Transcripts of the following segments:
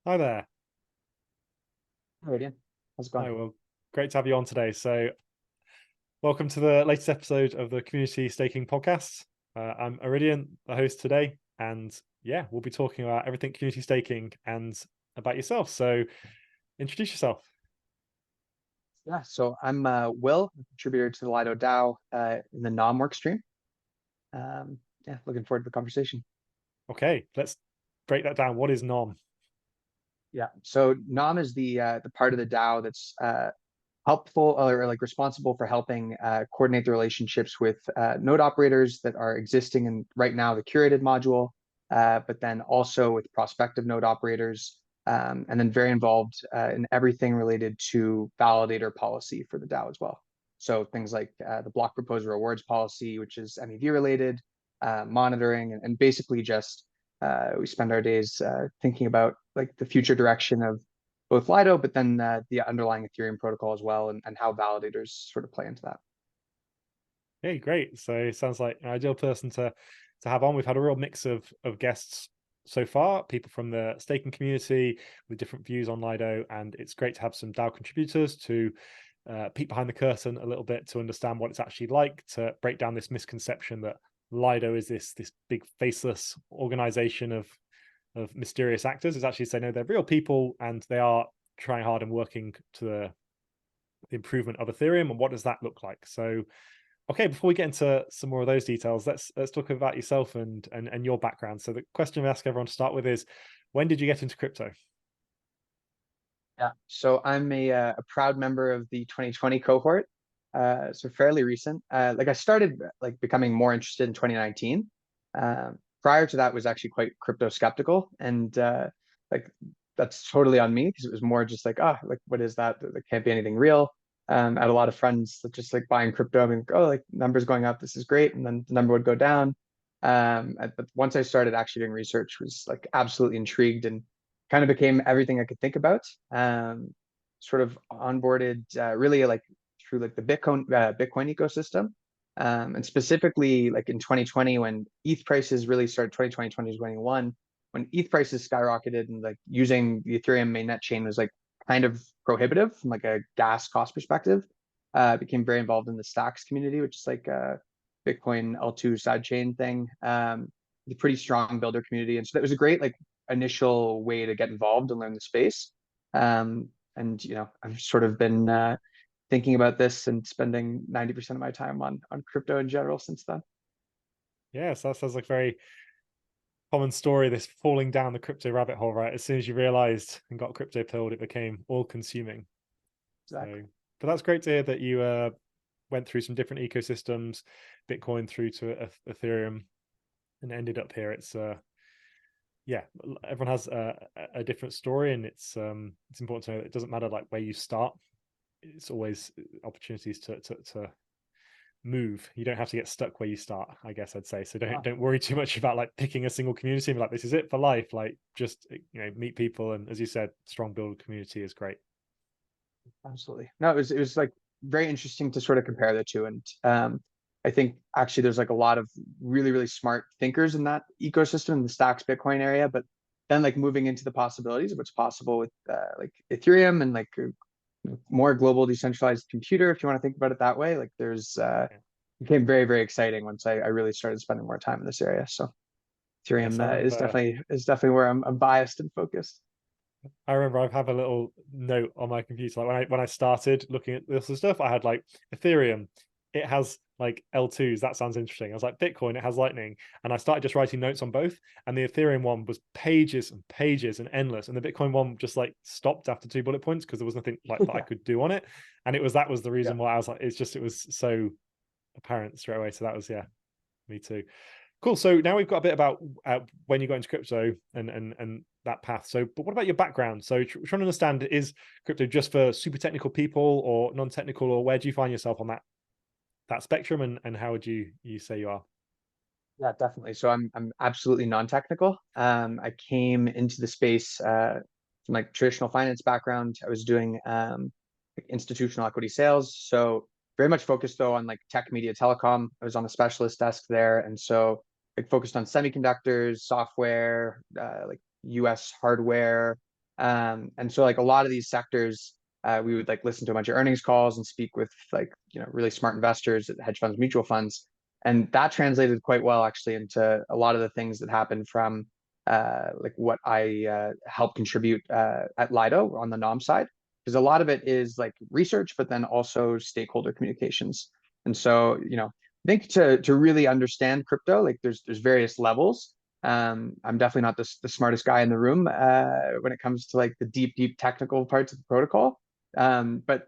Hi there. Eridian, how's it going? Hi, well, great to have you on today. So, welcome to the latest episode of the Community Staking Podcast. I'm Eridian, the host today, and yeah, we'll be talking about everything community staking and about yourself. So, introduce yourself. Yeah, so I'm Will, a contributor to the Lido DAO in the NOM work stream. Yeah, looking forward to the conversation. Okay, let's break that down. What is NOM? Yeah, so NOM is the part of the DAO that's helpful or like responsible for helping coordinate the relationships with node operators that are existing in right now the curated module, but then also with prospective node operators, and then very involved in everything related to validator policy for the DAO as well. So things like the block proposer rewards policy, which is MEV related, monitoring, and basically just we spend our days thinking about like the future direction of both Lido, but then the underlying Ethereum protocol as well, and how validators sort of play into that. Hey, great. So, it sounds like an ideal person to have on. We've had a real mix of guests so far, people from the staking community with different views on Lido, and it's great to have some DAO contributors to peek behind the curtain a little bit to understand what it's actually like to break down this misconception that Lido is this big faceless organization of mysterious actors. It's actually saying no, they're real people and they are trying hard and working to the improvement of Ethereum. And what does that look like? So, okay, before we get into some more of those details, let's talk about yourself and your background. So the question we ask everyone to start with is, when did you get into crypto? Yeah. So I'm a proud member of the 2020 cohort. So fairly recent. Like I started like becoming more interested in 2019. Prior to that was actually quite crypto skeptical, and like that's totally on me because it was more just like, ah, like what is that? There can't be anything real. I had a lot of friends that just like buying crypto. I mean, oh, like numbers going up, this is great, and then the number would go down. But once I started actually doing research, was like absolutely intrigued and kind of became everything I could think about. Sort of onboarded really like through like the Bitcoin ecosystem, and specifically like in 2020 when ETH prices really started 2020 2021 when ETH prices skyrocketed and like using the Ethereum mainnet chain was like kind of prohibitive from like a gas cost perspective. Became very involved in the Stacks community, which is like a Bitcoin L2 sidechain thing. A pretty strong builder community, and so that was a great like initial way to get involved and learn the space. And I've sort of been thinking about this and spending 90% of my time on crypto in general since then. Yeah, so that sounds like a very common story, this falling down the crypto rabbit hole, right? As soon as you realized and got crypto pilled, it became all consuming. So, Exactly. but that's great to hear that you went through some different ecosystems, Bitcoin through to Ethereum, and ended up here. Yeah, everyone has a different story, and it's important to know that it doesn't matter like where you start. It's always opportunities to move. You don't have to get stuck where you start, I guess I'd say. So Oh, don't worry too much about like picking a single community and be like, this is it for life. Like just meet people, and as you said, strong build community is great. absolutely. No, it was like very interesting to sort of compare the two. And I think actually there's like a lot of really smart thinkers in that ecosystem in the Stacks Bitcoin area, but then like moving into the possibilities of what's possible with like Ethereum and like more global decentralized computer, if you want to think about it that way. Like there's Yeah. became very exciting once I really started spending more time in this area. So Yes, Ethereum is definitely where I'm biased and focused. I remember I have a little note on my computer. Like when I started looking at this stuff, I had like Ethereum. It has like L2s. That sounds interesting. I was like Bitcoin. It has Lightning, and I started just writing notes on both. And the Ethereum one was pages and pages and endless, and the Bitcoin one just like stopped after 2 bullet points because there was nothing like that I Yeah, could do on it. And that was the yeah, reason why I was like, it was so apparent straight away. So that was, yeah, me too. Cool. So now we've got a bit about when you got into crypto and that path. So, but what about your background? So, trying to understand, is crypto just for super technical people or non-technical, or where do you find yourself on that spectrum? And how would you say you are? yeah, definitely. So I'm absolutely non-technical. I came into the space from like traditional finance background. I was doing like institutional equity sales. So very much focused though on like tech, media, telecom. I was on the specialist desk there, and so like focused on semiconductors, software, like US hardware, And so like a lot of these sectors, we would like listen to a bunch of earnings calls and speak with like, really smart investors, hedge funds, mutual funds. And that translated quite well actually into a lot of the things that happened from like what I helped contribute at Lido on the NOM side, because a lot of it is like research, but then also stakeholder communications. And so, I think to really understand crypto, like there's various levels. I'm definitely not the smartest guy in the room when it comes to like the deep technical parts of the protocol. But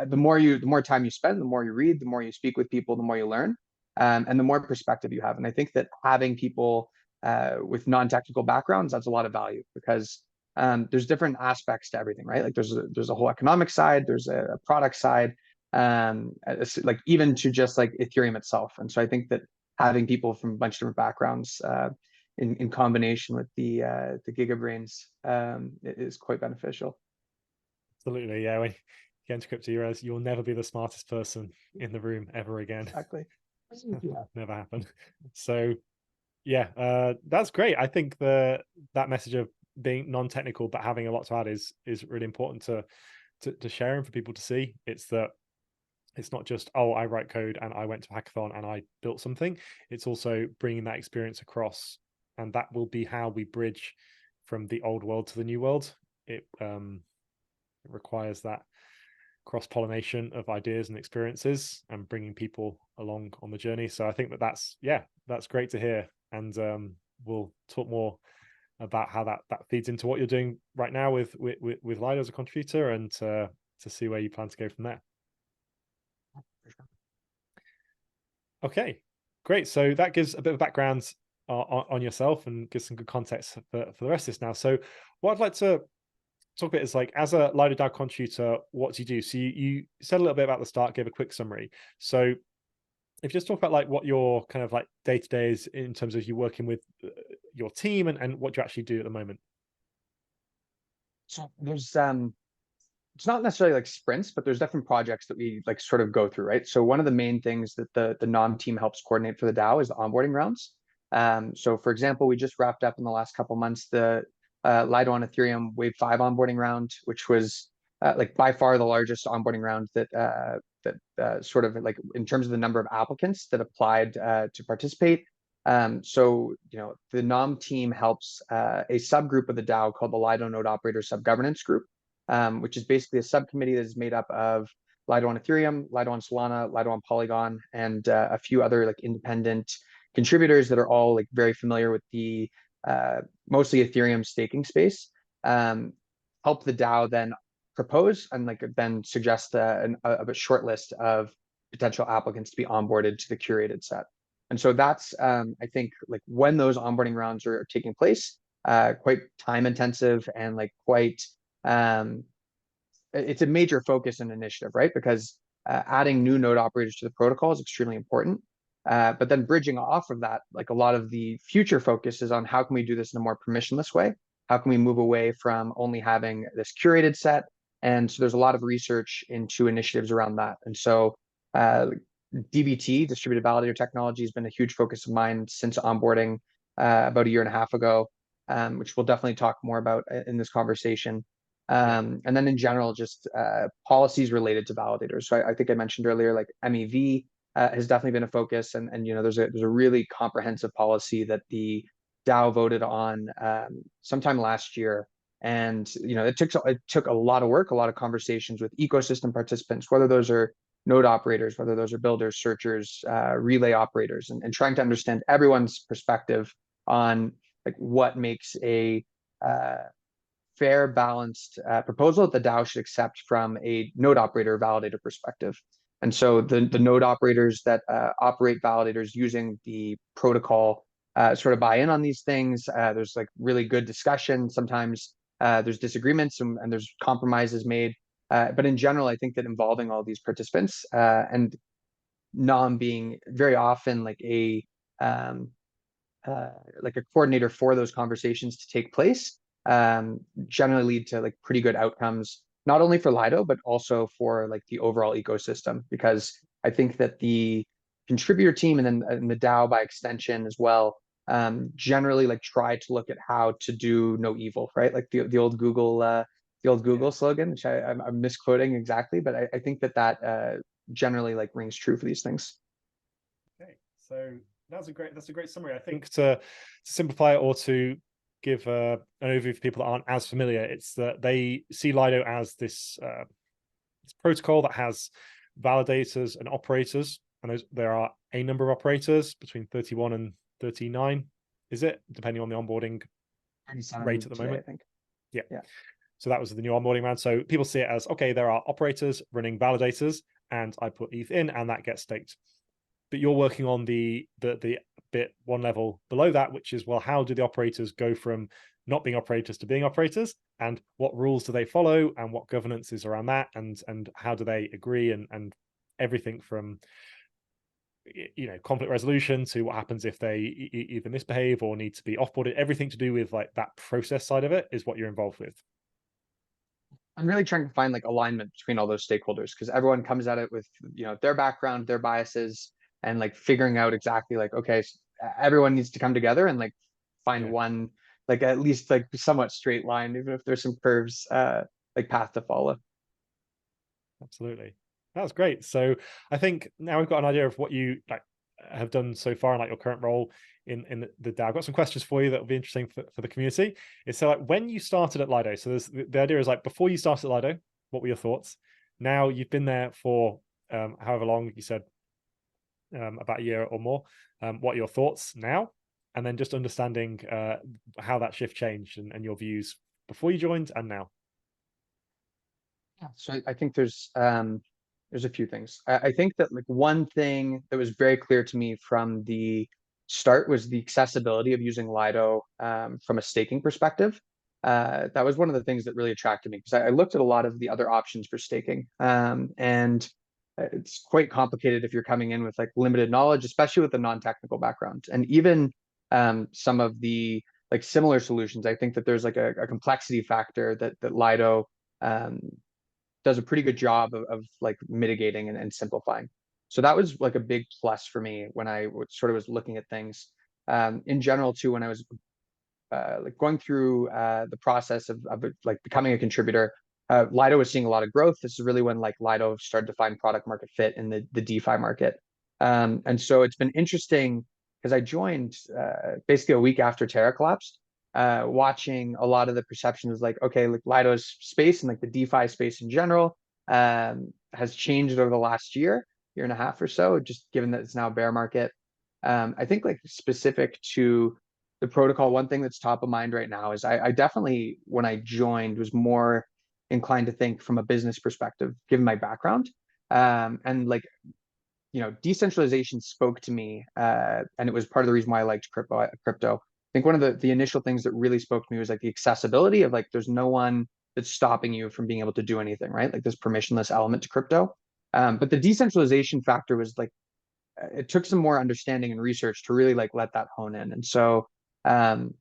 the more time you spend, the more you read, the more you speak with people, the more you learn, and the more perspective you have. And I think that having people with non-technical backgrounds adds a lot of value, because there's different aspects to everything, right? Like there's a whole economic side, there's a product side, like even to just like Ethereum itself. And so I think that having people from a bunch of different backgrounds in combination with the gigabrains is quite beneficial. Absolutely, yeah. When you get into crypto, you realize you'll never be the smartest person in the room ever again. Exactly. Yeah. Never happen. So yeah, that's great. I think that message of being non-technical but having a lot to add is really important to share and for people to see. It's that it's not just, oh, I write code and I went to a hackathon and I built something. It's also bringing that experience across, and that will be how we bridge from the old world to the new world. It requires that cross-pollination of ideas and experiences and bringing people along on the journey. So I think that's great to hear. And we'll talk more about how that feeds into what you're doing right now with Lido as a contributor, and to see where you plan to go from there. Okay, great. So that gives a bit of background on yourself and gives some good context for the rest of this now. So what I'd like to talk about is, like, as a Lido DAO contributor, what do you do? So you said a little bit about the start, gave a quick summary. So if you just talk about like what your kind of like day-to-day is in terms of you working with your team, and what you actually do at the moment. So there's it's not necessarily like sprints, but there's different projects that we like sort of go through, right? So one of the main things that the NOM team helps coordinate for the DAO is the onboarding rounds. So for example, we just wrapped up in the last couple months the Lido on Ethereum Wave 5 onboarding round, which was like by far the largest onboarding round that sort of like in terms of the number of applicants that applied to participate. So the NOM team helps a subgroup of the DAO called the Lido Node Operator Subgovernance Group, which is basically a subcommittee that is made up of Lido on Ethereum, Lido on Solana, Lido on Polygon, and a few other like independent contributors that are all like very familiar with the mostly Ethereum staking space. Help the DAO then propose and like then suggest a short list of potential applicants to be onboarded to the curated set. And so that's I think like when those onboarding rounds are taking place, quite time intensive and like quite it's a major focus and initiative, right? Because adding new node operators to the protocol is extremely important. But then bridging off of that, like a lot of the future focus is on how can we do this in a more permissionless way? How can we move away from only having this curated set? And so there's a lot of research into initiatives around that. And so DVT, distributed validator technology, has been a huge focus of mine since onboarding about a year and a half ago, which we'll definitely talk more about in this conversation. And then in general, just policies related to validators. So I think I mentioned earlier, like MEV has definitely been a focus, and there's a really comprehensive policy that the DAO voted on sometime last year, and it took a lot of work, a lot of conversations with ecosystem participants, whether those are node operators, whether those are builders, searchers, relay operators, and trying to understand everyone's perspective on like what makes a fair, balanced proposal that the DAO should accept from a node operator validator perspective. And so the node operators that operate validators using the protocol sort of buy in on these things. There's like really good discussion. Sometimes there's disagreements and there's compromises made. But in general, I think that involving all these participants and NOM being very often like a coordinator for those conversations to take place, generally lead to like pretty good outcomes, not only for Lido, but also for like the overall ecosystem. Because I think that the contributor team and then the DAO by extension as well generally like try to look at how to do no evil, right? Like the old Google slogan, which I'm misquoting exactly, but I think that generally like rings true for these things. Okay, so that's a great summary. I think to simplify it, or to give an overview for people that aren't as familiar, it's that they see Lido as this protocol that has validators and operators, and there are a number of operators, between 31 and 39, is it, depending on the onboarding rate at the Today, I moment? think. Yeah. Yeah. So that was the new onboarding round. So people see it as, okay, there are operators running validators, and I put ETH in, and that gets staked. But you're working on the bit one level below that, which is, well, how do the operators go from not being operators to being operators, and what rules do they follow, and what governance is around that, and how do they agree, and everything from, you know, conflict resolution to what happens if they either misbehave or need to be offboarded. Everything to do with like that process side of it is what you're involved with. I'm really trying to find like alignment between all those stakeholders, because everyone comes at it with, you know, their background, their biases, and like figuring out exactly like, okay, everyone needs to come together and like find Yeah, one, like at least like somewhat straight line, even if there's some curves, like path to follow. absolutely. That's great. So I think now we've got an idea of what you like have done so far, and like your current role in the DAO. I've got some questions for you that will be interesting for the community. It's so like when you started at Lido. So there's the idea is like before you started at Lido, what were your thoughts? Now you've been there for however long, you said about a year or more. What are your thoughts now? And then just understanding how that shift changed, and your views before you joined and now. Yeah. So I think there's a few things. I think that like one thing that was very clear to me from the start was the accessibility of using Lido from a staking perspective. That was one of the things that really attracted me, because I looked at a lot of the other options for staking, and it's quite complicated if you're coming in with like limited knowledge, especially with a non-technical background. And even some of the like similar solutions, I think that there's like a complexity factor that Lido um, does a pretty good job of like mitigating and simplifying. So that was like a big plus for me when I sort of was looking at things. In general too, when I was like going through the process of like becoming a contributor, Lido was seeing a lot of growth. This is really when like Lido started to find product market fit in the DeFi market. And so it's been interesting, because I joined basically a week after Terra collapsed, watching a lot of the perceptions like, okay, like Lido's space and like the DeFi space in general has changed over the last year and a half or so, just given that it's now a bear market. I think like specific to the protocol, one thing that's top of mind right now is I definitely, when I joined, was more inclined to think from a business perspective, given my background. And like, you know, decentralization spoke to me, and it was part of the reason why I liked crypto. I think one of the initial things that really spoke to me was like the accessibility of like, there's no one that's stopping you from being able to do anything, right? Like this permissionless element to crypto. But the decentralization factor was like, it took some more understanding and research to really like let that hone in. And so um,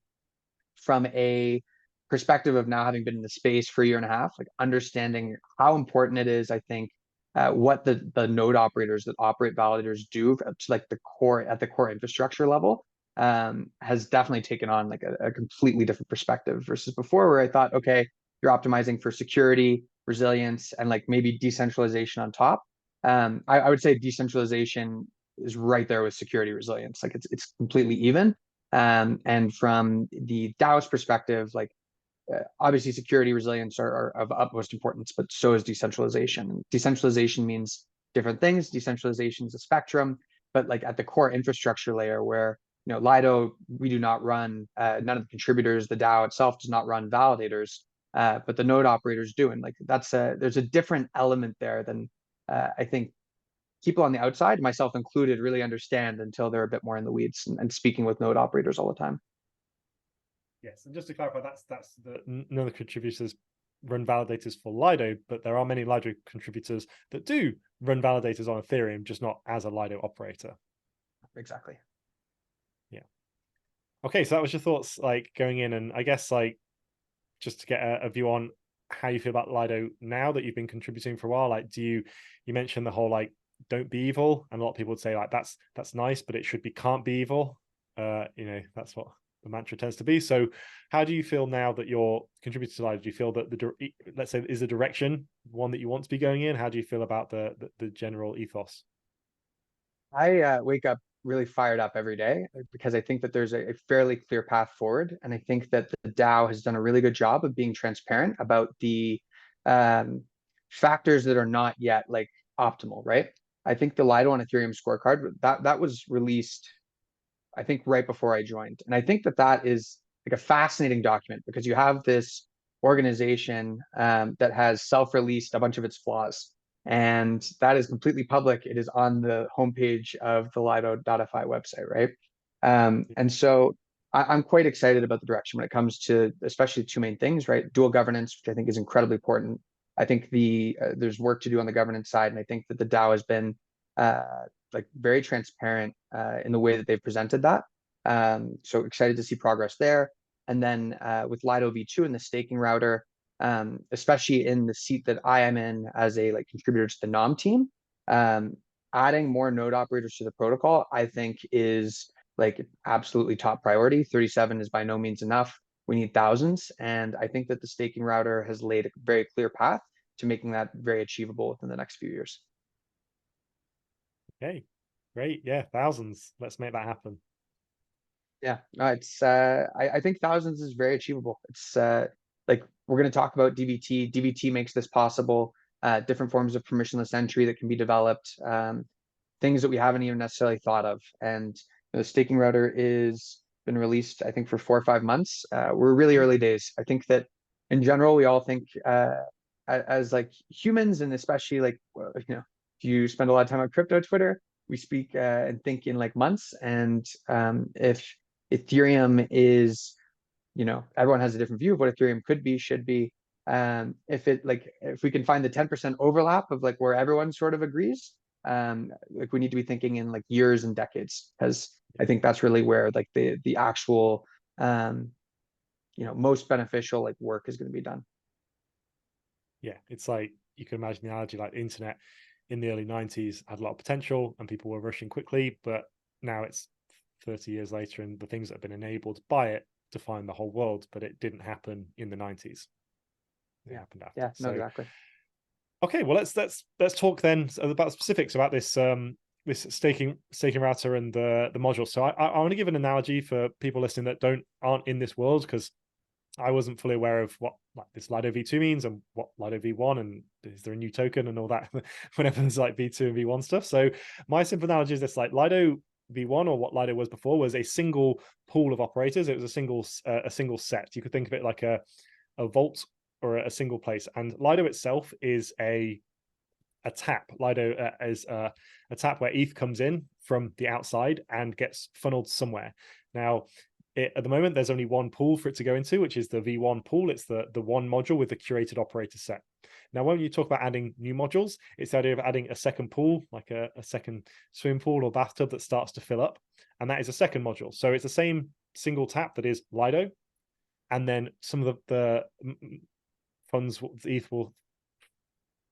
from a perspective of now having been in the space for a year and a half, like understanding how important it is, I think, what the node operators that operate validators do to like the core at the core infrastructure level, has definitely taken on like a completely different perspective versus before, where I thought, okay, you're optimizing for security, resilience, and like maybe decentralization on top. I would say decentralization is right there with security resilience. Like it's completely even. And from the DAO's perspective, like obviously security resilience are of utmost importance, but so is decentralization. Decentralization means different things. Decentralization is a spectrum, but like at the core infrastructure layer, where you know Lido, we do not run, none of the contributors, the DAO itself does not run validators, but the node operators do, and like there's a different element there than I think people on the outside, myself included, really understand until they're a bit more in the weeds and speaking with node operators all the time. Yes, and just to clarify, that's none of the contributors run validators for Lido, but there are many Lido contributors that do run validators on Ethereum, just not as a Lido operator. Exactly. Yeah. Okay, so that was your thoughts like going in, and I guess like just to get a view on how you feel about Lido now that you've been contributing for a while. Like, you mentioned the whole like don't be evil, and a lot of people would say like that's nice, but it should be can't be evil. That's what the mantra tends to be. So how do you feel now that you're contributing to Lido? Do you feel that let's say, is the direction one that you want to be going in? How do you feel about the general ethos? I wake up really fired up every day because I think that there's a fairly clear path forward. And I think that the DAO has done a really good job of being transparent about the um, factors that are not yet like optimal, right? I think the Lido on Ethereum scorecard that was released, I think, right before I joined. And I think that that is like a fascinating document because you have this organization that has self-released a bunch of its flaws. And that is completely public. It is on the homepage of the Lido.fi website, right? And so I'm quite excited about the direction when it comes to especially two main things, right? Dual governance, which I think is incredibly important. I think there's work to do on the governance side, and I think that the DAO has been like very transparent in the way that they've presented that. So excited to see progress there. And then with Lido V2 and the staking router, especially in the seat that I am in as a like contributor to the NOM team, adding more node operators to the protocol, I think is like absolutely top priority. 37 is by no means enough. We need thousands. And I think that the staking router has laid a very clear path to making that very achievable within the next few years. Okay, great. Yeah, thousands. Let's make that happen. Yeah, no, it's I think thousands is very achievable. It's like we're going to talk about DVT. DVT makes this possible. Different forms of permissionless entry that can be developed, things that we haven't even necessarily thought of. And the staking router is been released, I think, for 4 or 5 months. We're really early days. I think that in general, we all think as like humans, and especially like if you spend a lot of time on crypto Twitter, we speak and think in like months. And if Ethereum is, everyone has a different view of what Ethereum could be, should be. If we can find the 10% overlap of like where everyone sort of agrees, like we need to be thinking in like years and decades, because I think that's really where like the actual most beneficial like work is going to be done. Yeah, it's like you can imagine the analogy, like the internet in the early 90s had a lot of potential and people were rushing quickly, but now it's 30 years later and the things that have been enabled by it define the whole world, but it didn't happen in the 90s. It happened after. Yeah, no, So exactly. okay, well let's talk then about specifics about this this staking router and the module. So I want to give an analogy for people listening that aren't in this world, because I wasn't fully aware of what like this Lido V2 means and what Lido V1 and is there a new token and all that whenever there's like V2 and V1 stuff. So my simple analogy is this: like Lido V1, or what Lido was before, was a single pool of operators. It was a single set. You could think of it like a vault or a single place. And Lido itself is a tap. Lido is a tap where ETH comes in from the outside and gets funneled somewhere. Now, at the moment, there's only one pool for it to go into, which is the V1 pool. It's the one module with the curated operator set. Now, when you talk about adding new modules, it's the idea of adding a second pool, like a second swimming pool or bathtub that starts to fill up. And that is a second module. So it's the same single tap that is Lido. And then some of the funds, ETH will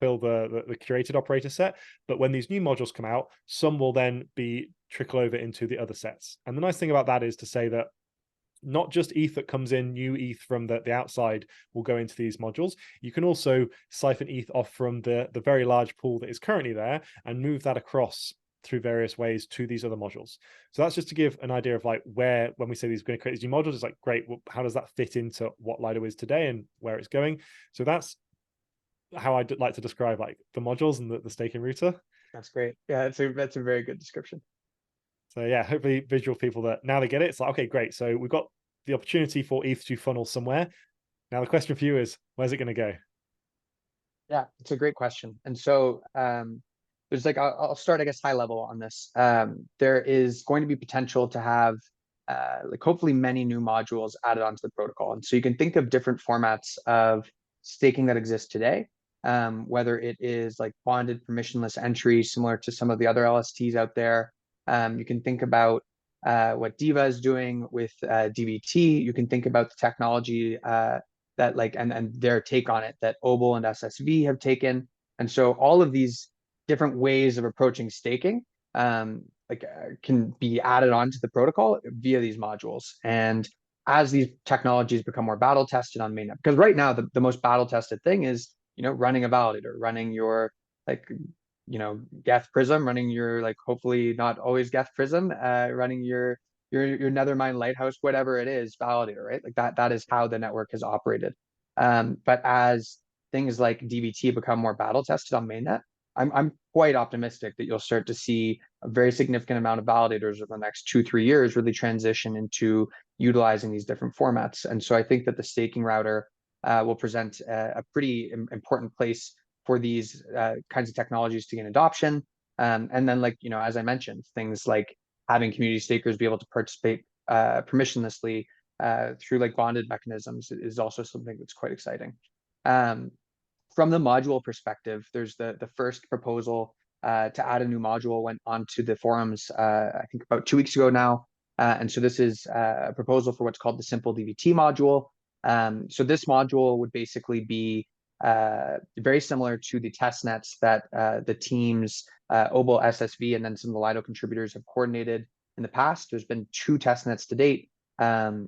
fill the curated operator set. But when these new modules come out, some will then be trickle over into the other sets. And the nice thing about that is to say that not just ETH that comes in, new ETH from the outside will go into these modules. You can also siphon ETH off from the very large pool that is currently there and move that across through various ways to these other modules. So that's just to give an idea of like where, when we say these are going to create these new modules, it's like, great, well, how does that fit into what Lido is today and where it's going? So that's how I'd like to describe like the modules and the staking router. That's great. Yeah, that's a very good description. So yeah, hopefully visual people that now they get it. It's like, okay, great. So we've got the opportunity for ETH to funnel somewhere. Now the question for you is, where's it going to go? Yeah, it's a great question. And so there's like, I'll start, I guess, high level on this. There is going to be potential to have like hopefully many new modules added onto the protocol. And so you can think of different formats of staking that exist today, whether it is like bonded permissionless entry, similar to some of the other LSTs out there. You can think about what Diva is doing with DVT. You can think about the technology that like and their take on it that Obel and SSV have taken. And so all of these different ways of approaching staking, can be added onto the protocol via these modules. And as these technologies become more battle tested on mainnet, because right now the most battle tested thing is, running a validator, running your Geth Prism, running your hopefully not always Geth Prism, running your Nethermind Lighthouse, whatever it is, validator, right? That is how the network has operated. But as things like DVT become more battle tested on mainnet, I'm quite optimistic that you'll start to see a very significant amount of validators over the next 2-3 years really transition into utilizing these different formats. And so I think that the staking router will present a pretty important place for these kinds of technologies to gain adoption. And then, as I mentioned, things like having community stakers be able to participate permissionlessly through bonded mechanisms is also something that's quite exciting. From the module perspective, there's the first proposal to add a new module went onto the forums, I think about 2 weeks ago now. And so this is a proposal for what's called the Simple DVT module. So this module would basically be very similar to the test nets that the teams, Obol, SSV, and then some of the Lido contributors have coordinated in the past. There's been 2 test nets to date. The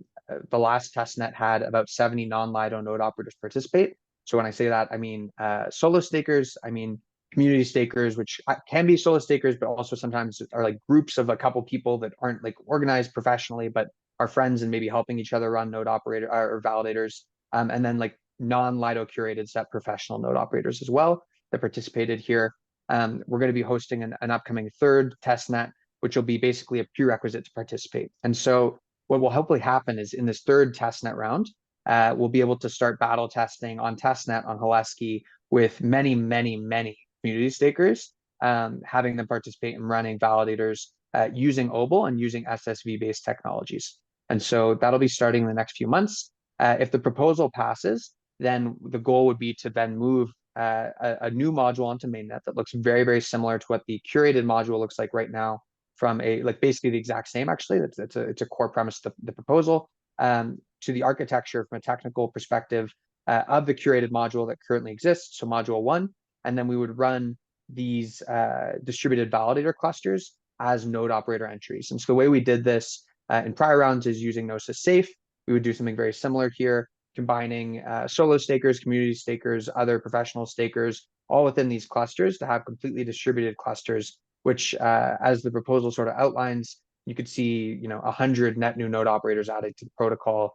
last test net had about 70 non-Lido node operators participate. So when I say that, I mean solo stakers, I mean community stakers, which can be solo stakers, but also sometimes are groups of a couple people that aren't organized professionally, but are friends and maybe helping each other run node operator or validators. And then non-Lido curated set professional node operators as well that participated here. We're going to be hosting an upcoming 3rd testnet, which will be basically a prerequisite to participate. And so what will hopefully happen is in this 3rd testnet round, we'll be able to start battle testing on testnet on Haleski with many, many, many community stakers, having them participate in running validators using Obol and using SSV-based technologies. And so that'll be starting in the next few months. If the proposal passes, then the goal would be to then move a new module onto mainnet that looks very, very similar to what the curated module looks like right now, from basically the exact same, actually. It's a core premise of the proposal, to the architecture from a technical perspective of the curated module that currently exists, so module 1, and then we would run these distributed validator clusters as node operator entries. And so the way we did this in prior rounds is using Gnosis Safe. We would do something very similar here, combining solo stakers, community stakers, other professional stakers, all within these clusters to have completely distributed clusters, which as the proposal sort of outlines, you could see 100 net new node operators added to the protocol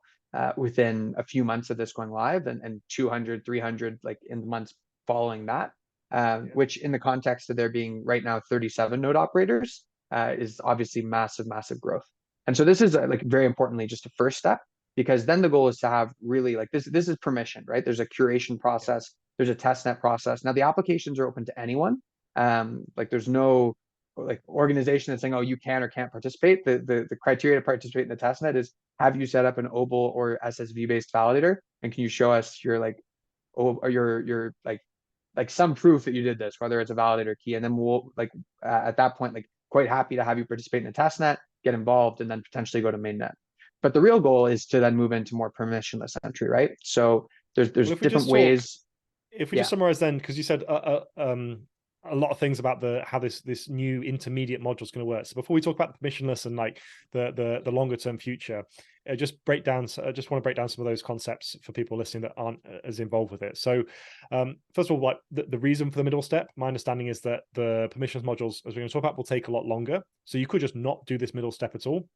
within a few months of this going live, and 200, 300 in the months following that, which in the context of there being right now 37 node operators is obviously massive, massive growth. And so this is very importantly just a first step, because then the goal is to have really this is permission, right? There's a curation process, there's a testnet process. Now the applications are open to anyone. There's no organization that's saying, oh, you can or can't participate. The criteria to participate in the testnet is, have you set up an Obol or SSV based validator, and can you show us your your some proof that you did this, whether it's a validator key, and then we'll at that point quite happy to have you participate in the testnet, get involved, and then potentially go to mainnet. But the real goal is to then move into more permissionless entry, right? So there's different ways. If we just summarize then, because you said a lot of things about how this new intermediate module is going to work. So before we talk about the permissionless and the longer term future, I just want to break down some of those concepts for people listening that aren't as involved with it. So first of all, the reason for the middle step, my understanding is that the permissionless modules, as we're going to talk about, will take a lot longer. So you could just not do this middle step at all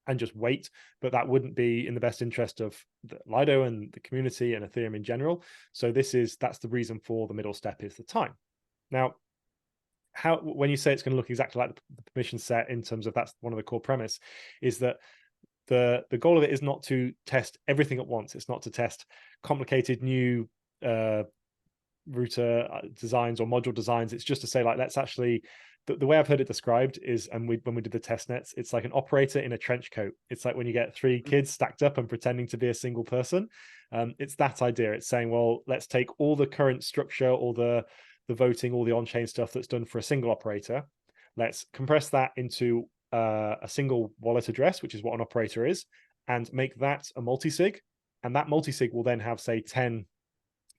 and just wait, but that wouldn't be in the best interest of the Lido and the community and Ethereum in general. So that's the reason for the middle step, is the time. Now, when you say it's going to look exactly like the permission set, in terms of that's one of the core premise, is that the goal of it is not to test everything at once. It's not to test complicated new router designs or module designs. It's just to say let's actually, the way I've heard it described is, and when we did the test nets, it's like an operator in a trench coat. It's like when you get 3 kids stacked up and pretending to be a single person. It's that idea. It's saying, well, let's take all the current structure, all the voting, all the on-chain stuff that's done for a single operator. Let's compress that into a single wallet address, which is what an operator is, and make that a multi-sig. And that multi-sig will then have, say, 10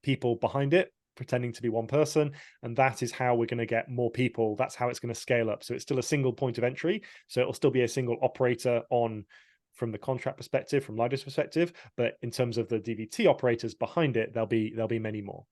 people behind it, pretending to be one person, and that is how we're going to get more people. That's how it's going to scale up. So it's still a single point of entry, so it'll still be a single operator on from the contract perspective, from Lido's perspective, but in terms of the DVT operators behind it, there'll be many more.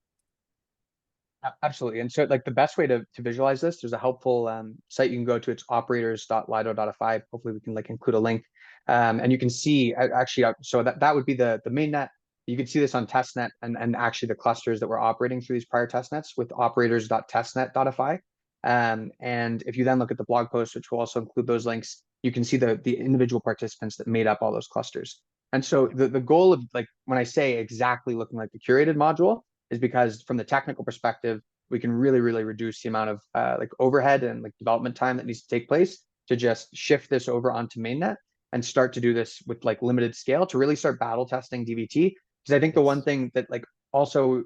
Absolutely. And so like the best way to visualize this, there's a helpful site you can go to. It's operators.lido.fi. Hopefully we can like include a link. And you can see actually, so that would be the main net. You can see this on testnet and actually the clusters that we're operating through these prior testnets with operators.testnet.fi. And if you then look at the blog post, which will also include those links, you can see the individual participants that made up all those clusters. And so the goal of like, when I say exactly looking like the curated module, is because from the technical perspective, we can really, really reduce the amount of like overhead and like development time that needs to take place to just shift this over onto mainnet and start to do this with like limited scale to really start battle testing DVT. Because I think the one thing that like also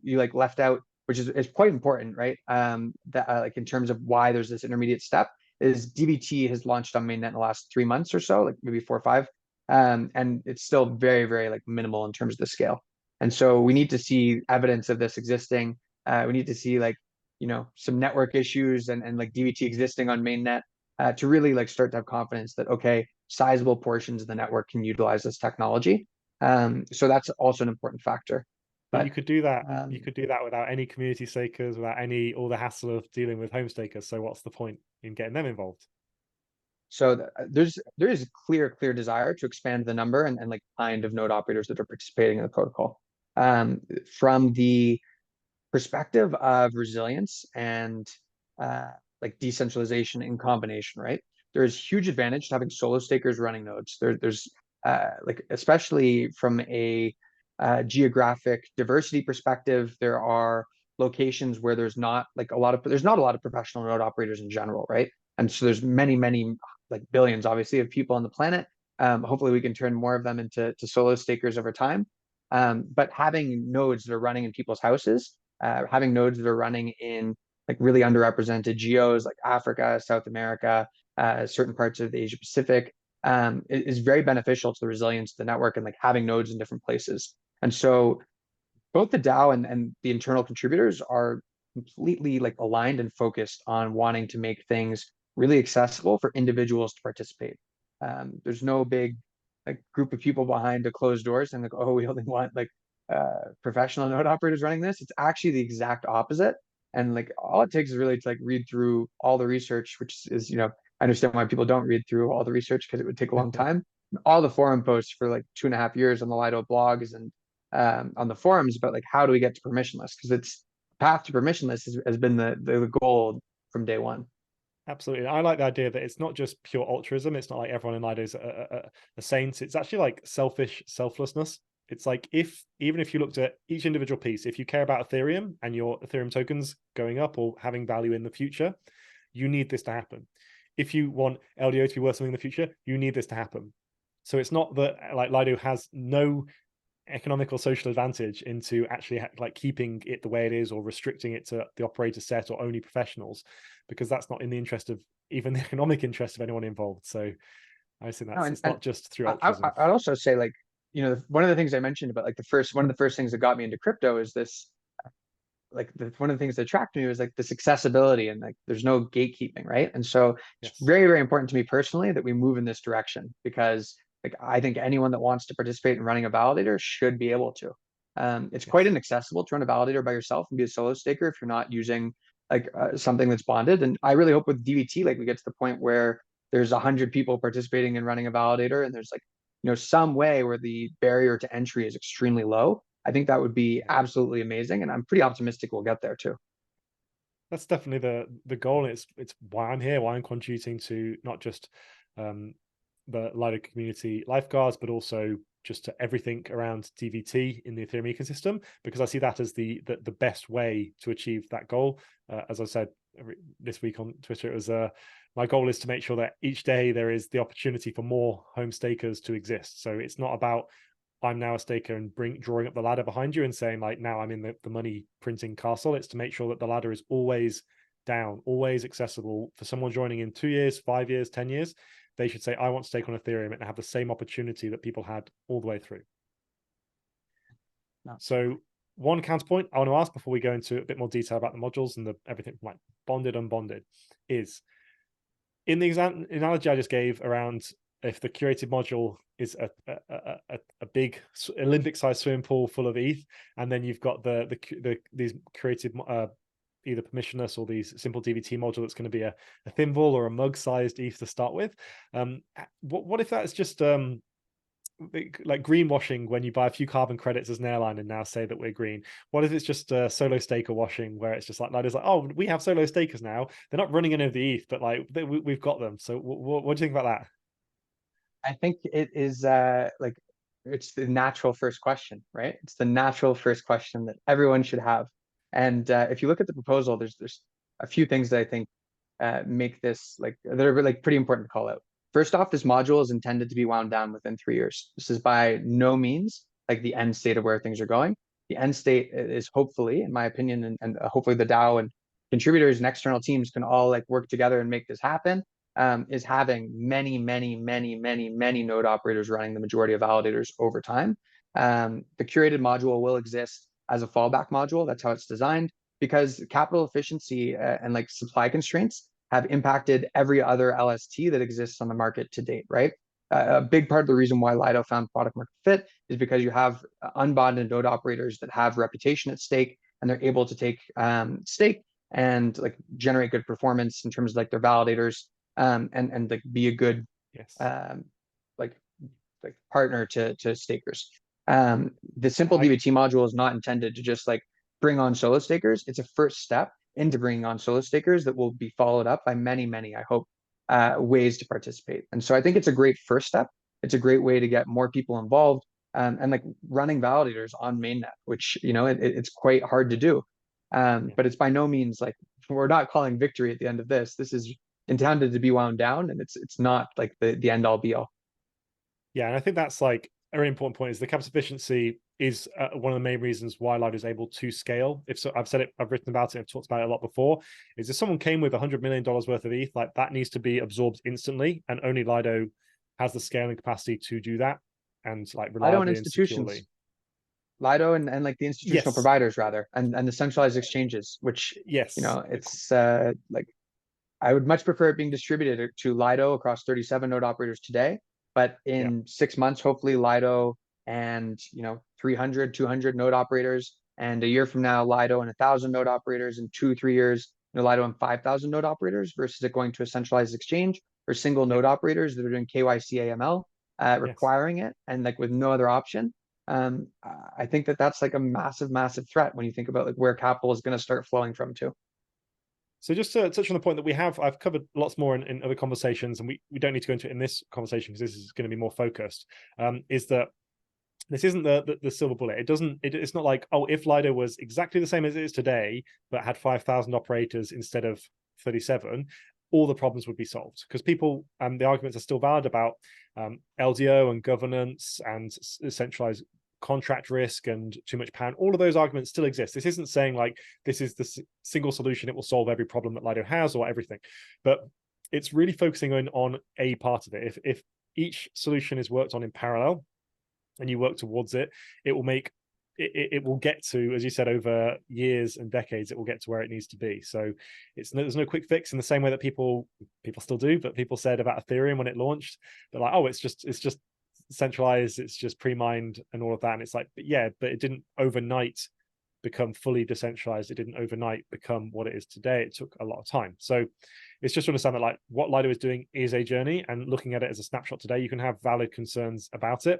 you like left out, which is quite important, right? That like in terms of why there's this intermediate step, is DVT has launched on mainnet in the last 3 months or so, like maybe 4 or 5, and it's still very, very like minimal in terms of the scale. And so we need to see evidence of this existing. We need to see like, you know, some network issues and like DVT existing on mainnet to really like start to have confidence that, okay, sizable portions of the network can utilize this technology. So that's also an important factor. But you could do that. Um, You could do that without any community stakers, without all the hassle of dealing with home stakers. So what's the point in getting them involved? So there is a clear desire to expand the number and like kind of node operators that are participating in the protocol. From the perspective of resilience and like decentralization in combination, right? There's huge advantage to having solo stakers running nodes. There's like especially from a geographic diversity perspective, there are locations where there's not a lot of professional node operators in general, right? And so there's many like billions, obviously, of people on the planet. Hopefully, we can turn more of them into solo stakers over time. But having nodes that are running in people's houses, having nodes that are running in like really underrepresented geos like Africa, South America, certain parts of the Asia Pacific, is very beneficial to the resilience of the network and like having nodes in different places. And so both the DAO and the internal contributors are completely like aligned and focused on wanting to make things really accessible for individuals to participate. There's no big like group of people behind the closed doors and like, oh, we only want like professional node operators running this. It's actually the exact opposite. And like all it takes is really to like read through all the research, which is, you know, I understand why people don't read through all the research because it would take a long time. All the forum posts for like 2.5 years on the Lido blogs and on the forums about like how do we get to permissionless, because it's path to permissionless has been the goal from day one. Absolutely. I like the idea that it's not just pure altruism. It's not like everyone in Lido is a saint. It's actually like selfish selflessness. It's like even if you looked at each individual piece, if you care about Ethereum and your Ethereum tokens going up or having value in the future, you need this to happen. If you want LDO to be worth something in the future, you need this to happen. So it's not that like Lido has no economic or social advantage into actually like keeping it the way it is or restricting it to the operator set or only professionals, because that's not in the interest of even the economic interest of anyone involved. So I think that's it's not just through altruism. I'd also say like, you know, one of the things I mentioned about like one of the first things that got me into crypto is this like one of the things that attracted me was like this accessibility and like there's no gatekeeping, right? And so it's very important to me personally that we move in this direction, because like I think anyone that wants to participate in running a validator should be able to. It's quite inaccessible to run a validator by yourself and be a solo staker if you're not using like something that's bonded. And I really hope with DVT, like we get to the point where there's 100 people participating in running a validator and there's like, you know, some way where the barrier to entry is extremely low. I think that would be absolutely amazing, and I'm pretty optimistic we'll get there too. That's definitely the goal. It's why I'm here, why I'm contributing to not just the Lido community lifeguards, but also just to everything around DVT in the Ethereum ecosystem, because I see that as the best way to achieve that goal. As I said this week on Twitter, it was my goal is to make sure that each day there is the opportunity for more home stakers to exist. So it's not about I'm now a staker and drawing up the ladder behind you and saying like now I'm in the money printing castle. It's to make sure that the ladder is always down, always accessible for someone joining in 2 years, 5 years, 10 years. They should say, I want to stake on Ethereum and have the same opportunity that people had all the way through. No. So one counterpoint I want to ask before we go into a bit more detail about the modules and everything from like bonded, unbonded, is in the analogy I just gave around if the curated module is a big Olympic-sized swimming pool full of ETH, and then you've got these curated either permissionless or these simple DVT module that's going to be a thimble or a mug-sized ETH to start with. What if that's just like greenwashing when you buy a few carbon credits as an airline and now say that we're green? What if it's just solo staker washing where it's just like Lido's like, oh, we have solo stakers now. They're not running any of the ETH, but like we've got them. So what do you think about that? I think it is like it's the natural first question, right? It's the natural first question that everyone should have. And if you look at the proposal, there's a few things that I think make this like they're like pretty important to call out. First off, this module is intended to be wound down within 3 years. This is by no means like the end state of where things are going. The end state is hopefully, in my opinion, and hopefully the DAO and contributors and external teams can all like work together and make this happen. Is having many node operators running the majority of validators over time. The curated module will exist as a fallback module. That's how it's designed, because capital efficiency and like supply constraints have impacted every other LST that exists on the market to date, right? A big part of the reason why Lido found product market fit is because you have unbonded node operators that have reputation at stake, and they're able to take stake and like generate good performance in terms of like their validators, and like be a good Yes. like partner to stakers. The simple DVT module is not intended to just like bring on solo stakers. It's a first step into bringing on solo stakers that will be followed up by many, I hope, ways to participate. And so I think it's a great first step. It's a great way to get more people involved, and like running validators on mainnet, which, you know, it's quite hard to do. But it's by no means like we're not calling victory at the end of this. This is intended to be wound down, and it's not like the end all be all. Yeah, and I think that's like a really important point is the capital efficiency is one of the main reasons why Lido is able to scale. If so, I've said it, I've written about it, I've talked about it a lot before, is if someone came with $100 million worth of ETH, like that needs to be absorbed instantly, and only Lido has the scaling capacity to do that, and like Lido and reliably and institutions, securely. Lido and like the institutional Yes. providers rather, and the centralized exchanges, which, you Yes. know, it's like I would much prefer it being distributed to Lido across 37 node operators today, but Yeah. in 6 months, hopefully Lido and, you know, 300, 200 node operators, and a year from now, Lido and 1,000 node operators, in 2, 3 years, you know, Lido and 5,000 node operators, versus it going to a centralized exchange or single node operators that are doing KYC AML, Yes. requiring it, and like with no other option. I think that that's like a massive threat when you think about like where capital is going to start flowing from too. So just to touch on the point that I've covered lots more in other conversations, and we don't need to go into it in this conversation because this is going to be more focused, is that this isn't the silver bullet. It's not like, oh, if Lido was exactly the same as it is today, but had 5,000 operators instead of 37, all the problems would be solved. Because people, and the arguments are still valid about LDO and governance and centralized contract risk and too much power. All of those arguments still exist. This isn't saying like this is the single solution, it will solve every problem that Lido has or everything, but it's really focusing on a part of it. If each solution is worked on in parallel and you work towards it, it will make it will get to, as you said, over years and decades, it will get to where it needs to be. So there's no quick fix in the same way that people still do, but people said about Ethereum when it launched, they're like, oh, it's just centralized, it's just pre-mined and all of that. And it's like, but yeah, but it didn't overnight become fully decentralized. It didn't overnight become what it is today. It took a lot of time. So it's just to understand that like what Lido is doing is a journey, and looking at it as a snapshot today, you can have valid concerns about it,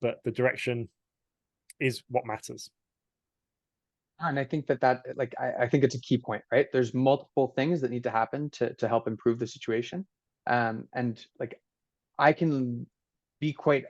but the direction is what matters. And I think that like I think it's a key point, right? There's multiple things that need to happen to help improve the situation. And like I can be quite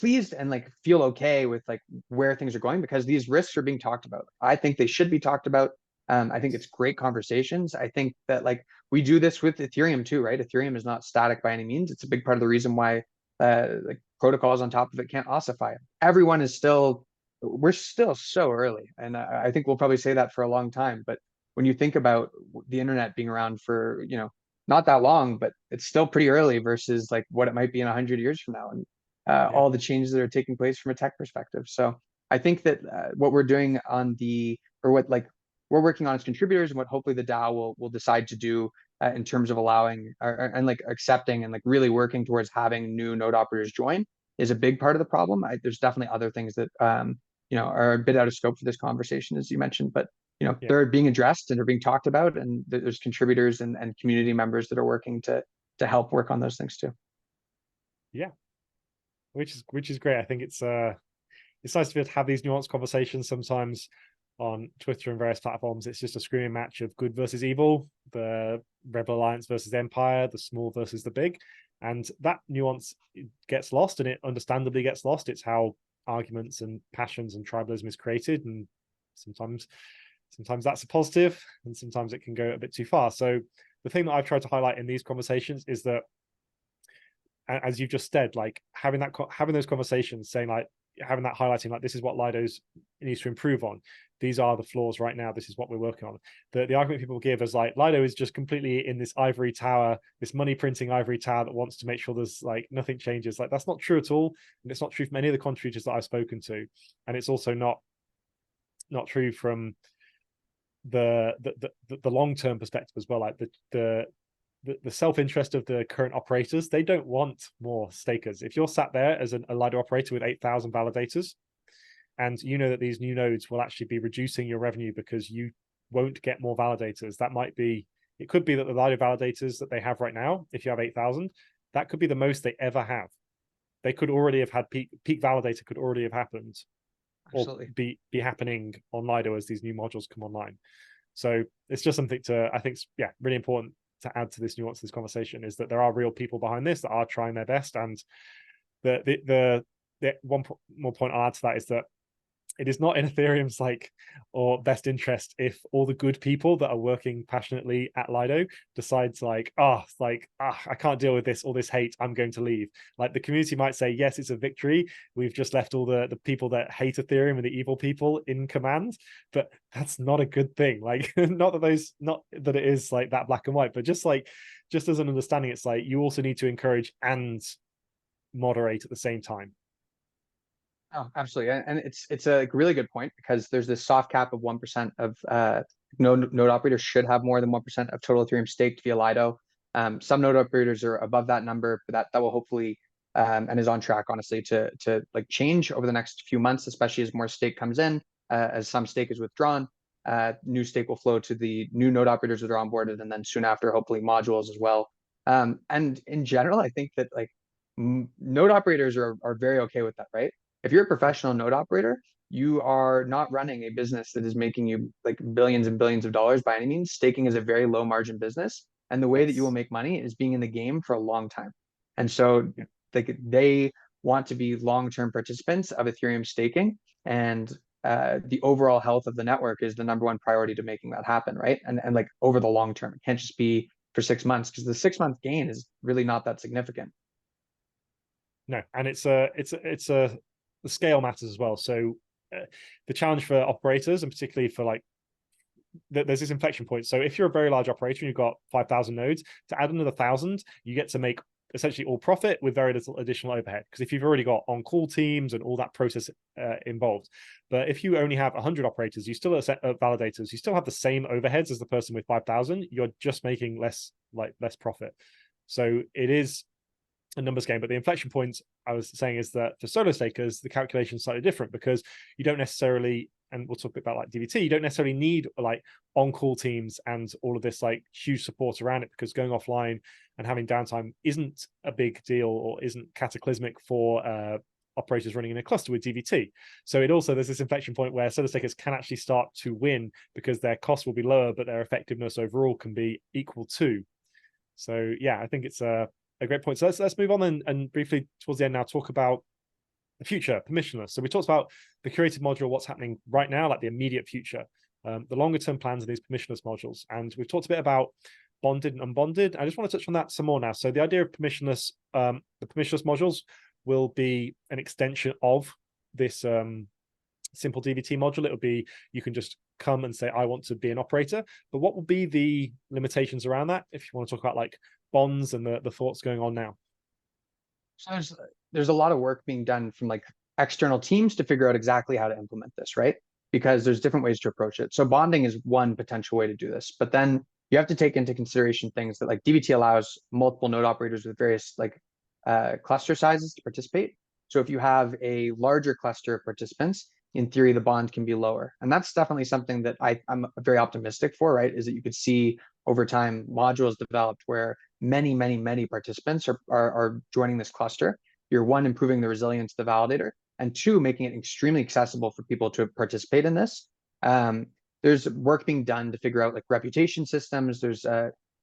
pleased and like feel okay with like where things are going, because these risks are being talked about. I think they should be talked about. I think it's great conversations. I think that like we do this with Ethereum too, right? Ethereum is not static by any means. It's a big part of the reason why like protocols on top of it can't ossify. Everyone is still, we're still so early, and I think we'll probably say that for a long time. But when you think about the internet being around for, you know, not that long, but it's still pretty early versus like what it might be in 100 years from now, and Yeah. all the changes that are taking place from a tech perspective. So I think that what we're doing on the, or what like we're working on as contributors, and what hopefully the DAO will decide to do in terms of allowing and like accepting and like really working towards having new node operators join is a big part of the problem. There's definitely other things that are a bit out of scope for this conversation, as you mentioned, but Yeah. they're being addressed and they're being talked about, and there's contributors and community members that are working to help work on those things too. Yeah, which is great. I think it's nice to be able to have these nuanced conversations. Sometimes on Twitter and various platforms, it's just a screaming match of good versus evil, the Rebel Alliance versus Empire, the small versus the big, and that nuance gets lost, and it understandably gets lost. It's how arguments and passions and tribalism is created, and sometimes that's a positive, and sometimes it can go a bit too far. So the thing that I've tried to highlight in these conversations is that, as you've just said, like having those conversations, saying like, having that highlighting, like, this is what Lido's needs to improve on. These are the flaws right now. This is what we're working on. The argument people give is like, Lido is just completely in this ivory tower, this money printing ivory tower that wants to make sure there's like nothing changes. Like, that's not true at all. And it's not true from any of the contributors that I've spoken to. And it's also not true from the long-term perspective as well. Like the self-interest of the current operators, they don't want more stakers. If you're sat there as a Lido operator with 8,000 validators, and you know that these new nodes will actually be reducing your revenue because you won't get more validators, it could be that the Lido validators that they have right now, if you have 8,000, that could be the most they ever have. They could already have had peak validator could already have happened. Absolutely. Or be happening on Lido as these new modules come online. So it's just something to, I think, really important to add to this nuance of this conversation, is that there are real people behind this that are trying their best. And the one more point I'll add to that is that it is not in Ethereum's or best interest if all the good people that are working passionately at Lido decides I can't deal with this, all this hate, I'm going to leave. Like, the community might say, yes, it's a victory, we've just left all the people that hate Ethereum and the evil people in command, but that's not a good thing. Like, not that it is like that black and white, but just as an understanding, it's like you also need to encourage and moderate at the same time. Oh, absolutely. And it's a really good point, because there's this soft cap of 1% of node operators should have more than 1% of total Ethereum staked via Lido. Some node operators are above that number, but that will hopefully and is on track, honestly, to like change over the next few months, especially as more stake comes in, as some stake is withdrawn. New stake will flow to the new node operators that are onboarded, and then soon after, hopefully, modules as well. And in general, I think that node operators are very okay with that, right? If you're a professional node operator, you are not running a business that is making you like billions and billions of dollars by any means. Staking is a very low margin business. And the way that you will make money is being in the game for a long time. And so they want to be long-term participants of Ethereum staking. And the overall health of the network is the number one priority to making that happen, right? And like over the long term. It can't just be for 6 months, because the 6-month gain is really not that significant. No, and the scale matters as well. So the challenge for operators, and particularly for there's this inflection point. So if you're a very large operator and you've got 5,000 nodes, to add another 1,000, you get to make essentially all profit with very little additional overhead, because if you've already got on-call teams and all that process involved. But if you only have 100 operators, you still have validators, you still have the same overheads as the person with 5,000. You're just making less profit. So it is a numbers game. But the inflection point I was saying is that for solo stakers, the calculation is slightly different, because you don't necessarily, and we'll talk a bit about DVT, you don't necessarily need on-call teams and all of this huge support around it, because going offline and having downtime isn't a big deal or isn't cataclysmic for operators running in a cluster with DVT. So there's this inflection point where solo stakers can actually start to win, because their costs will be lower, but their effectiveness overall can be equal to. So yeah, I think it's a great point. So let's move on and briefly towards the end now talk about the future, permissionless. So we talked about the curated module, what's happening right now, like the immediate future, the longer term plans of these permissionless modules. And we've talked a bit about bonded and unbonded. I just want to touch on that some more now. So the idea of permissionless, the permissionless modules will be an extension of this Simple DVT module. It will be, you can just come and say, I want to be an operator. But what will be the limitations around that, if you want to talk about bonds and the thoughts going on now? So there's a lot of work being done from external teams to figure out exactly how to implement this, right? Because there's different ways to approach it. So bonding is one potential way to do this, but then you have to take into consideration things that like DVT allows multiple node operators with various like cluster sizes to participate. So if you have a larger cluster of participants, in theory, the bond can be lower. And that's definitely something that I'm very optimistic for, right? Is that you could see over time modules developed where many participants are joining this cluster. You're one, improving the resilience of the validator, and two, making it extremely accessible for people to participate in this. There's work being done to figure out like reputation systems. There's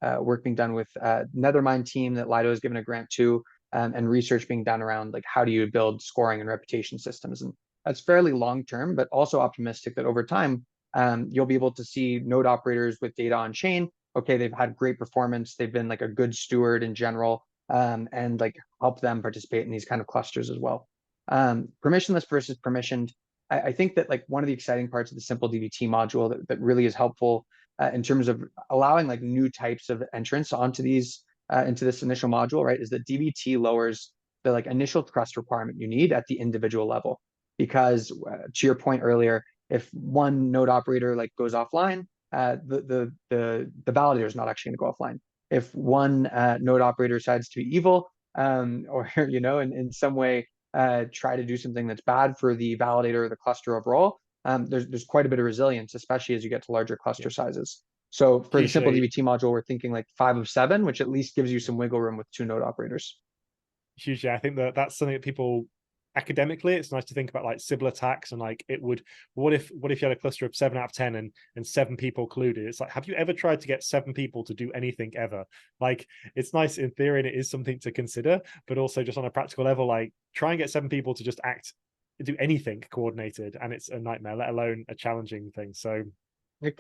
work being done with Nethermind team that Lido has given a grant to, and research being done around like how do you build scoring and reputation systems. And that's fairly long term, but also optimistic that over time, you'll be able to see node operators with data on chain. Okay, they've had great performance. They've been like a good steward in general, and like help them participate in these kind of clusters as well. Permissionless versus permissioned. I think that like one of the exciting parts of the Simple DVT module that really is helpful in terms of allowing like new types of entrants onto these into this initial module, right, is that DVT lowers the like initial trust requirement you need at the individual level. Because to your point earlier, if one node operator like goes offline, the validator is not actually going to go offline. If one node operator decides to be evil, or you know, in some way try to do something that's bad for the validator or the cluster overall, there's quite a bit of resilience, especially as you get to larger cluster sizes. So for the Simple DVT module, we're thinking like 5 of 7, which at least gives you some wiggle room with 2 node operators. Hugely, I think that that's something that people academically, it's nice to think about like Sybil attacks and like it would, what if you had a cluster of 7 out of 10 and 7 people colluded? It's like, have you ever tried to get 7 people to do anything ever? Like, it's nice in theory and it is something to consider, but also just on a practical level, like try and get 7 people to just do anything coordinated, and it's a nightmare, let alone a challenging thing. So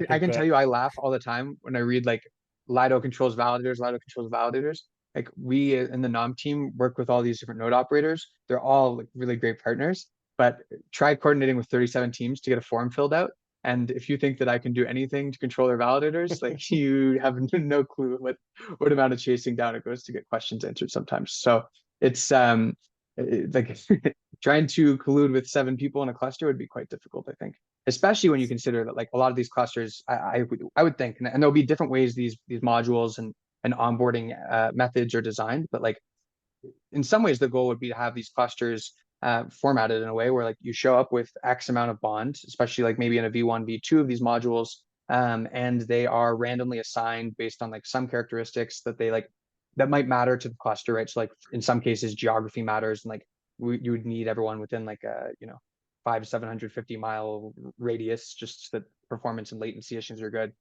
I can tell you, I laugh all the time when I read like Lido controls validators, Lido controls validators. Like we in the NOM team work with all these different node operators. They're all like really great partners, but try coordinating with 37 teams to get a form filled out. And if you think that I can do anything to control their validators, like you have no clue what amount of chasing down it goes to get questions answered sometimes. So it's like trying to collude with 7 people in a cluster would be quite difficult, I think, especially when you consider that like a lot of these clusters, I would think, and there'll be different ways these modules and onboarding methods are designed, but like in some ways the goal would be to have these clusters formatted in a way where like you show up with X amount of bond, especially like maybe in a V1, V2 of these modules, and they are randomly assigned based on like some characteristics that they like that might matter to the cluster, right? So like in some cases geography matters, and like you would need everyone within like a 500 to 750 mile radius just so that performance and latency issues are good,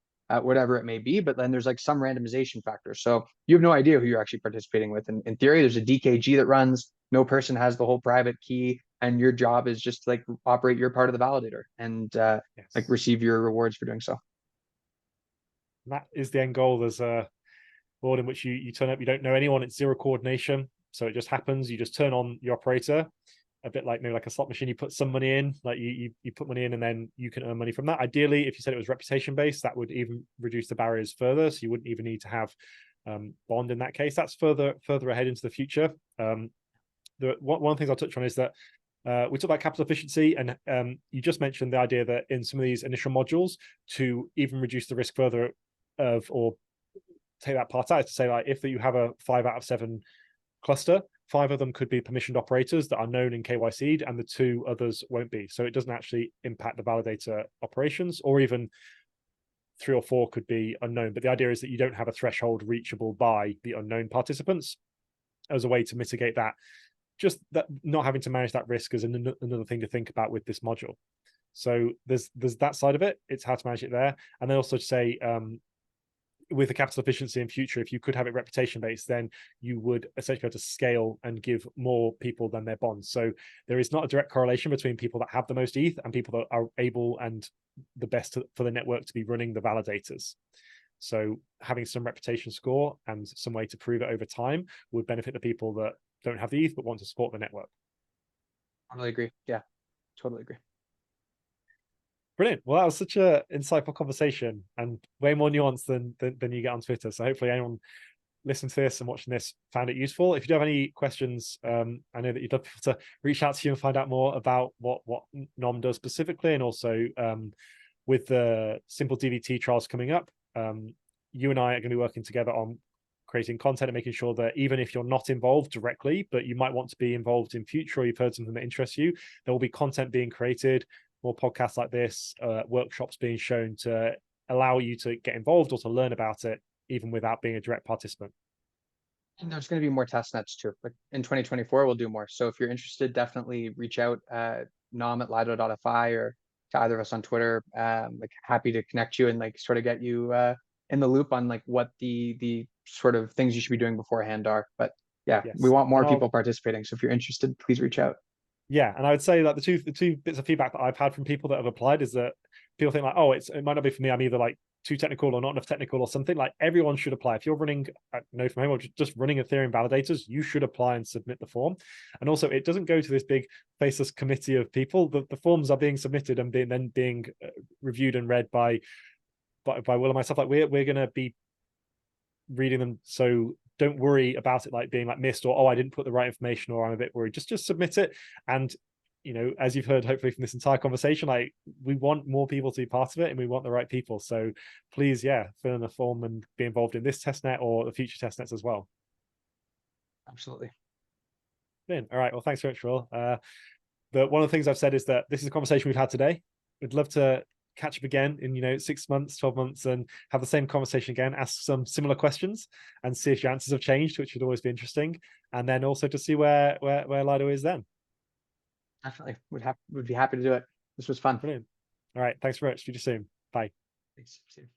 whatever it may be. But then there's like some randomization factors. So you have no idea who you're actually participating with. And in theory, there's a DKG that runs. No person has the whole private key. And your job is just to like operate your part of the validator and like receive your rewards for doing so. That is the end goal. There's a world in which you turn up, you don't know anyone, it's 0 coordination. So it just happens. You just turn on your operator, a bit like maybe like a slot machine. You put some money in, like you put money in, and then you can earn money from that. Ideally, if you said it was reputation based, that would even reduce the barriers further. So you wouldn't even need to have bond in that case. That's further ahead into the future. One of the things I'll touch on is that we talked about capital efficiency, and you just mentioned the idea that in some of these initial modules, to even reduce the risk further of, or take that part out, to say like if you have a 5 out of 7 cluster, 5 of them could be permissioned operators that are known and KYC'd, and the 2 others won't be. So it doesn't actually impact the validator operations, or even 3 or 4 could be unknown. But the idea is that you don't have a threshold reachable by the unknown participants as a way to mitigate that. Just that not having to manage that risk is another thing to think about with this module. So there's that side of it. It's how to manage it there. And then also to say, with the capital efficiency in future, if you could have it reputation based, then you would essentially be able to scale and give more people than their bonds. So there is not a direct correlation between people that have the most ETH and people that are able and the best for the network to be running the validators. So having some reputation score and some way to prove it over time would benefit the people that don't have the ETH but want to support the network. Totally agree. Yeah, totally agree. Brilliant. Well, that was such a insightful conversation and way more nuanced than you get on Twitter. So hopefully anyone listened to this and watching this found it useful. If you do have any questions, I know that you'd love people to reach out to you and find out more about what NOM does specifically, and also with the Simple DVT trials coming up, you and I are going to be working together on creating content and making sure that even if you're not involved directly, but you might want to be involved in future, or you've heard something that interests you, there will be content being created, more podcasts like this, workshops being shown to allow you to get involved or to learn about it, even without being a direct participant. And there's going to be more test nets too. Like in 2024, we'll do more. So if you're interested, definitely reach out, nom@lido.fi, or to either of us on Twitter. Like happy to connect you and like sort of get you in the loop on like what the sort of things you should be doing beforehand are. But yeah, Yes. we want more people participating. So if you're interested, please reach out. Yeah, and I would say that the two bits of feedback that I've had from people that have applied is that people think like, oh, it might not be for me. I'm either like too technical or not enough technical or something. Like everyone should apply. If you're running, from home, or just running Ethereum validators, you should apply and submit the form. And also, it doesn't go to this big faceless committee of people. The forms are being submitted and being reviewed and read by Will and myself. Like we're going to be reading them, so don't worry about it like being like missed, or I didn't put the right information, or I'm a bit worried. Just submit it. And as you've heard hopefully from this entire conversation, like we want more people to be part of it, and we want the right people. So please, fill in the form and be involved in this testnet or the future testnets as well. Absolutely. Brilliant. All right, well, thanks very much, Will. But one of the things I've said is that this is a conversation we've had today. We'd love to catch up again in 6 months, 12 months, and have the same conversation again, ask some similar questions and see if your answers have changed, which would always be interesting. And then also to see where Lido is then. Definitely would be happy to do it. This was fun. Brilliant. All right, thanks very much. See you soon. Bye. Thanks. See you.